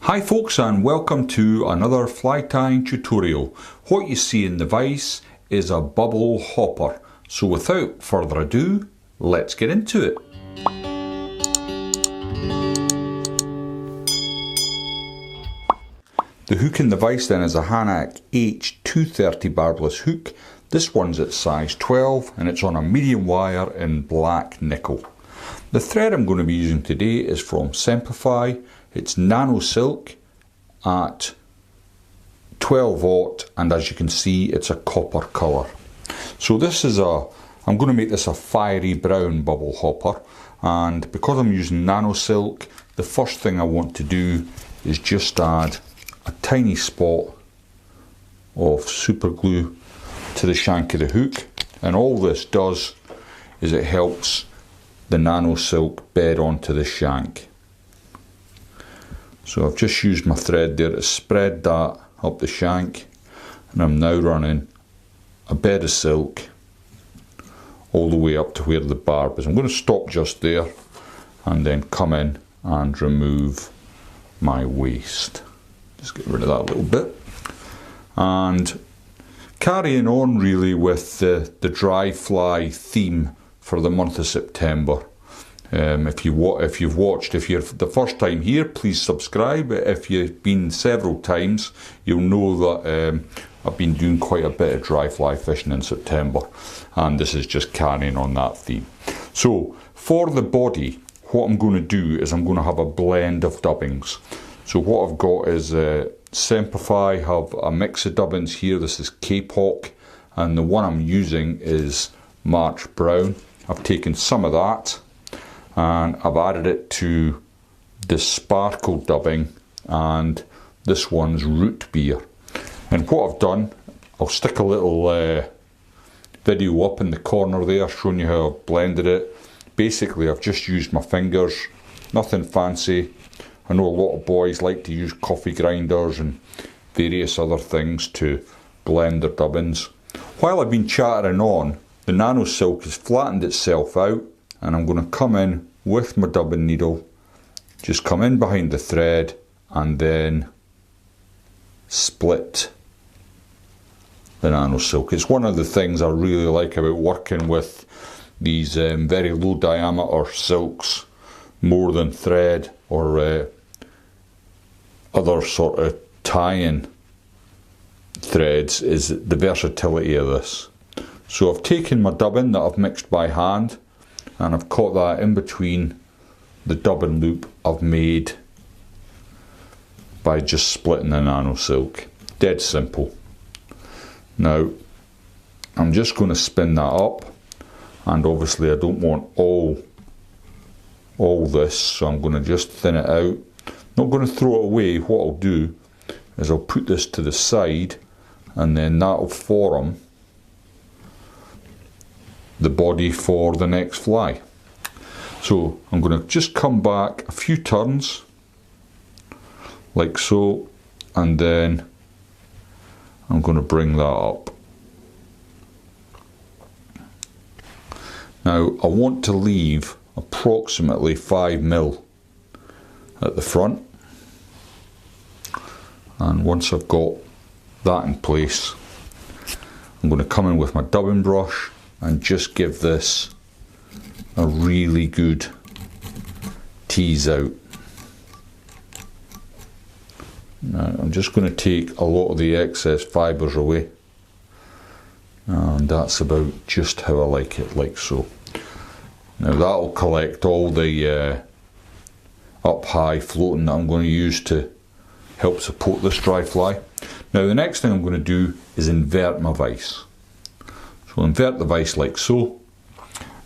Hi folks, and welcome to another fly tying tutorial. What you see in the vise is a bubble hopper. So without further ado, let's get into it. The hook in the vise then is a Hanak H230 barbless hook. This one's at size 12 and it's on a medium wire in black nickel. The thread I'm going to be using today is from Semperfli. It's Nano silk at 12 and as you can see it's a copper colour. So this is I'm going to make this a fiery brown bubble hopper, and because I'm using Nano silk, the first thing I want to do is just add a tiny spot of super glue to the shank of the hook, and all this does is it helps the Nano silk bed onto the shank. So I've just used my thread there to spread that up the shank, and I'm now running a bed of silk all the way up to where the barb is. I'm going to stop just there and then come in and remove my waste. Just get rid of that a little bit. And carrying on really with the dry fly theme for the month of September. If you're the first time here, please subscribe. If you've been several times, you'll know that I've been doing quite a bit of dry fly fishing in September, and this is just carrying on that theme. So for the body, what I'm going to do is I'm going to have a blend of dubbings. So what I've got is Semperfli, have a mix of dubbings here. This is Kapok, and the one I'm using is March Brown. I've taken some of that and I've added it to the Sparkle dubbing, and this one's Root Beer. And what I've done, I'll stick a little video up in the corner there showing you how I've blended it. Basically I've just used my fingers, nothing fancy. I know a lot of boys like to use coffee grinders and various other things to blend their dubbins. While I've been chattering on, the Nano silk has flattened itself out, and I'm going to come in with my dubbing needle, just come in behind the thread and then split the Nano silk. It's one of the things I really like about working with these very low diameter silks more than thread or other sort of tie-in threads, is the versatility of this. So I've taken my dubbing that I've mixed by hand, and I've caught that in between the dubbing loop I've made by just splitting the Nano silk. Dead simple. Now I'm just going to spin that up, and obviously I don't want all this, so I'm going to just thin it out. Not going to throw it away. What I'll do is I'll put this to the side, and then that'll form the body for the next fly. So I'm going to just come back a few turns like so, and then I'm going to bring that up. Now I want to leave approximately 5mm at the front, and once I've got that in place, I'm going to come in with my dubbing brush and just give this a really good tease out. Now I'm just going to take a lot of the excess fibres away, and that's about just how I like it, like so. Now that'll collect all the up high floating that I'm going to use to help support this dry fly. Now the next thing I'm going to do is invert my vise. So I'll invert the vise like so,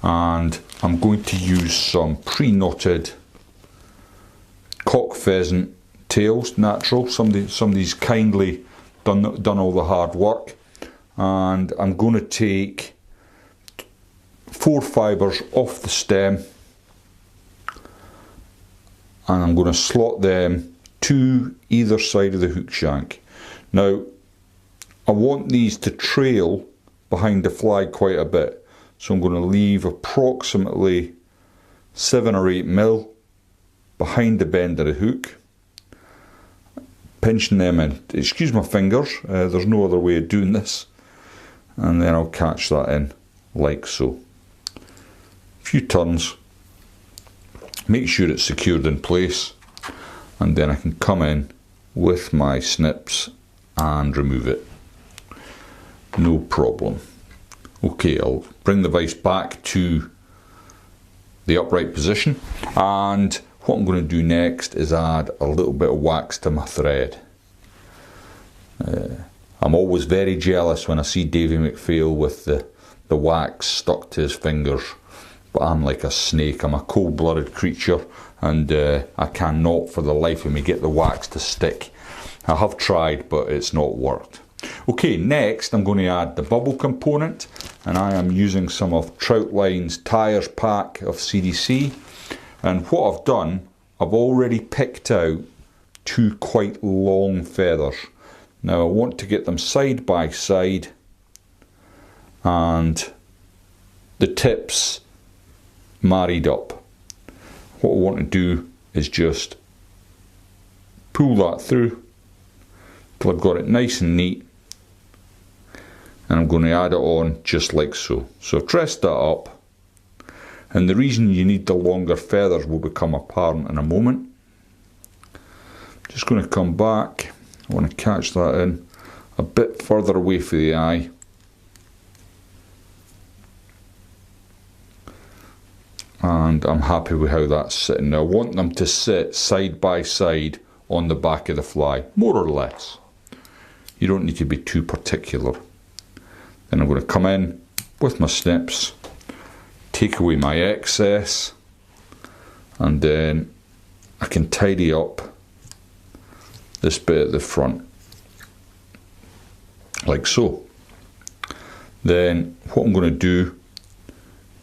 and I'm going to use some pre-knotted cock pheasant tails, natural. Somebody's kindly done all the hard work, and I'm going to take 4 fibres off the stem, and I'm going to slot them to either side of the hook shank. Now I want these to trail behind the fly quite a bit, so I'm going to leave approximately 7 or 8mm behind the bend of the hook, pinching them in. Excuse my fingers, there's no other way of doing this. And then I'll catch that in like so. A few turns, make sure it's secured in place, and then I can come in with my snips and remove it. No problem. Okay, I'll bring the vise back to the upright position, and what I'm going to do next is add a little bit of wax to my thread. I'm always very jealous when I see Davy McPhail with the wax stuck to his fingers, but I'm like a snake. I'm a cold-blooded creature, and I cannot for the life of me get the wax to stick. I have tried, but it's not worked. Okay, next I'm going to add the bubble component, and I am using some of Troutline's Tyres pack of CDC. And what I've done, I've already picked out 2 quite long feathers. Now I want to get them side by side, and the tips married up. What I want to do is just pull that through till I've got it nice and neat, and I'm going to add it on just like so. So I've dressed that up, and the reason you need the longer feathers will become apparent in a moment. Just going to come back. I want to catch that in a bit further away from the eye. And I'm happy with how that's sitting. Now I want them to sit side by side on the back of the fly, more or less. You don't need to be too particular. Then I'm going to come in with my snips, take away my excess, and then I can tidy up this bit at the front, like so. Then what I'm going to do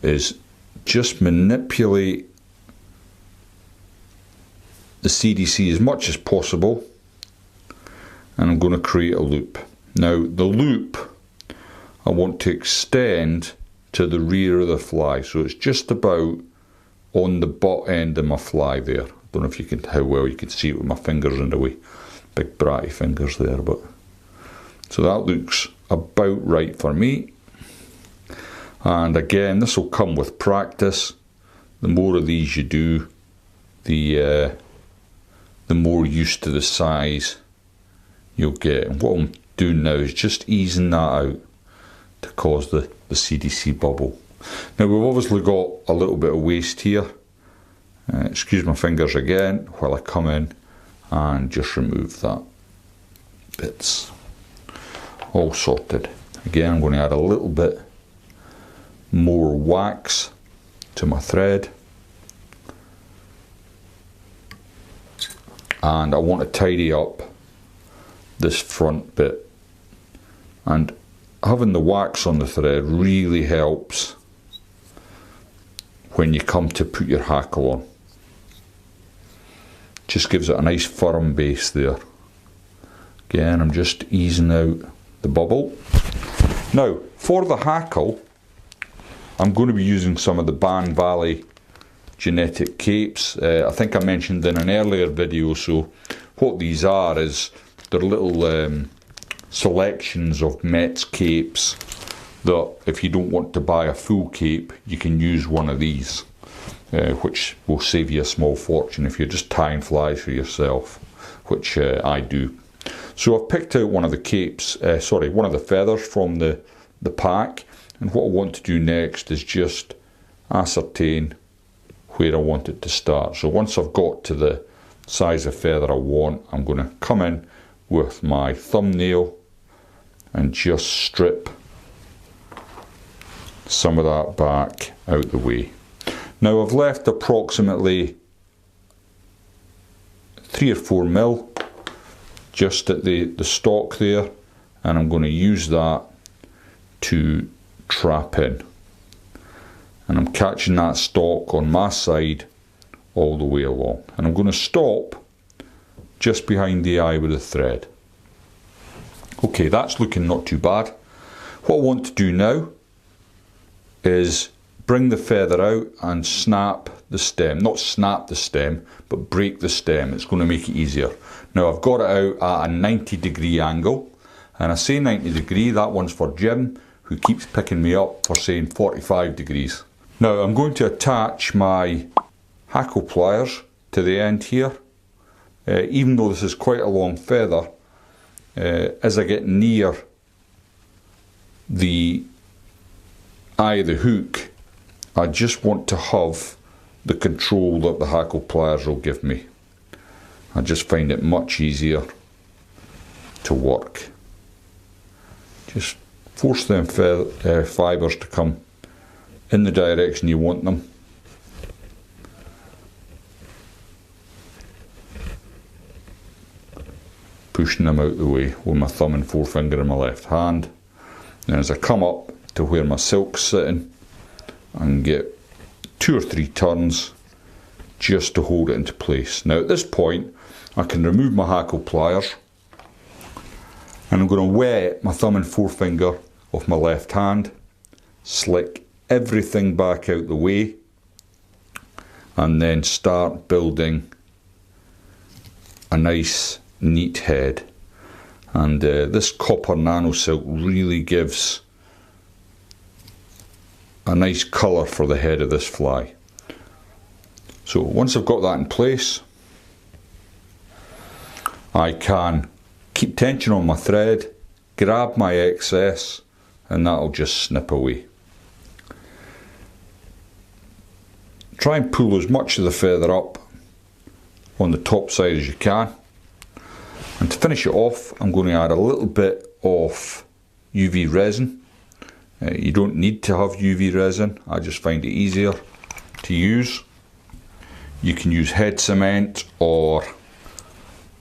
is just manipulate the CDC as much as possible, and I'm going to create a loop. Now the loop I want to extend to the rear of the fly, so it's just about on the butt end of my fly there. I don't know if you can, how well you can see it with my fingers in the way, big bratty fingers there, but so that looks about right for me. And again, this will come with practice. The more of these you do, the more used to the size you'll get. And what I'm doing now is just easing that out to cause the CDC bubble. Now we've obviously got a little bit of waste here. Excuse my fingers again while I come in and just remove that bits. All sorted. Again, I'm going to add a little bit more wax to my thread, and I want to tidy up this front bit, and having the wax on the thread really helps when you come to put your hackle on. Just gives it a nice firm base there. Again, I'm just easing out the bubble. Now for the hackle, I'm going to be using some of the Ban Valley genetic capes. I think I mentioned in an earlier video, so what these are is they're little selections of Met's capes that if you don't want to buy a full cape, you can use one of these, which will save you a small fortune if you're just tying flies for yourself, which I do. So I've picked out one of the capes, one of the feathers from the pack, and what I want to do next is just ascertain where I want it to start. So once I've got to the size of feather I want, I'm going to come in with my thumbnail and just strip some of that back out the way. Now I've left approximately 3 or 4 mil just at the stalk there, and I'm going to use that to trap in, and I'm catching that stalk on my side all the way along, and I'm going to stop just behind the eye with the thread. Okay, that's looking not too bad. What I want to do now is bring the feather out and snap the stem. Not snap the stem, but break the stem. It's going to make it easier. Now I've got it out at a 90-degree angle, and I say 90 degree, that one's for Jim, who keeps picking me up for saying 45 degrees. Now I'm going to attach my hackle pliers to the end here. Even though this is quite a long feather, as I get near the eye of the hook, I just want to have the control that the hackle pliers will give me. I just find it much easier to work. Just force them fibres to come in the direction you want them. Pushing them out the way with my thumb and forefinger in my left hand. And as I come up to where my silk's sitting, I can get 2 or 3 turns just to hold it into place. Now at this point I can remove my hackle pliers, and I'm going to wet my thumb and forefinger of my left hand, slick everything back out the way, and then start building a nice neat head. And this copper nano silk really gives a nice colour for the head of this fly. So once I've got that in place, I can keep tension on my thread, grab my excess, and that'll just snip away. Try and pull as much of the feather up on the top side as you can. And to finish it off, I'm going to add a little bit of UV resin. You don't need to have UV resin, I just find it easier to use. You can use head cement or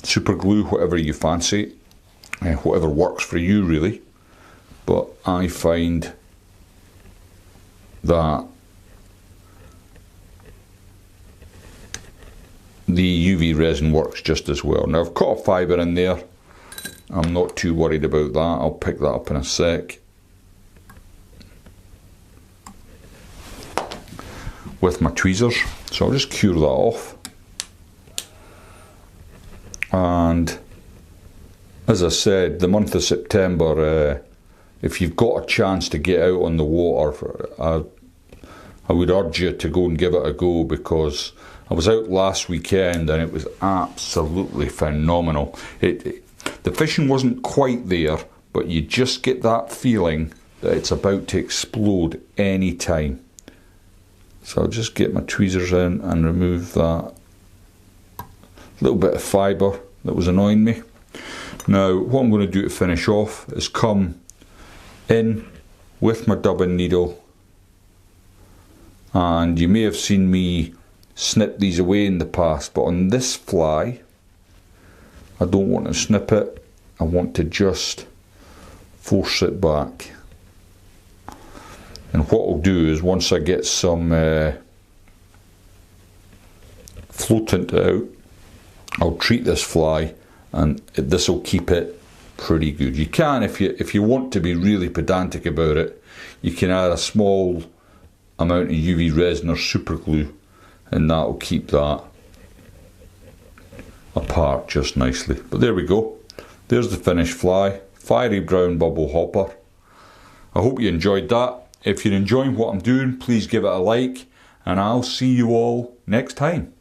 super glue, whatever you fancy, whatever works for you really. But I find that the UV resin works just as well. Now I've caught a fibre in there, I'm not too worried about that, I'll pick that up in a sec. With my tweezers, so I'll just cure that off. And as I said, the month of September, if you've got a chance to get out on the water, I would urge you to go and give it a go, because I was out last weekend and it was absolutely phenomenal. The fishing wasn't quite there, but you just get that feeling that it's about to explode any time. So I'll just get my tweezers in and remove that little bit of fibre that was annoying me. Now what I'm going to do to finish off is come in with my dubbing needle, and you may have seen me snip these away in the past, but on this fly I don't want to snip it, I want to just force it back. And what I'll do is, once I get some floatant out, I'll treat this fly, and this will keep it pretty good. You can, if you want to be really pedantic about it, you can add a small amount of UV resin or super glue, and that will keep that apart just nicely. But there we go. There's the finished fly, fiery brown bubble hopper. I hope you enjoyed that. If you're enjoying what I'm doing, please give it a like, and I'll see you all next time.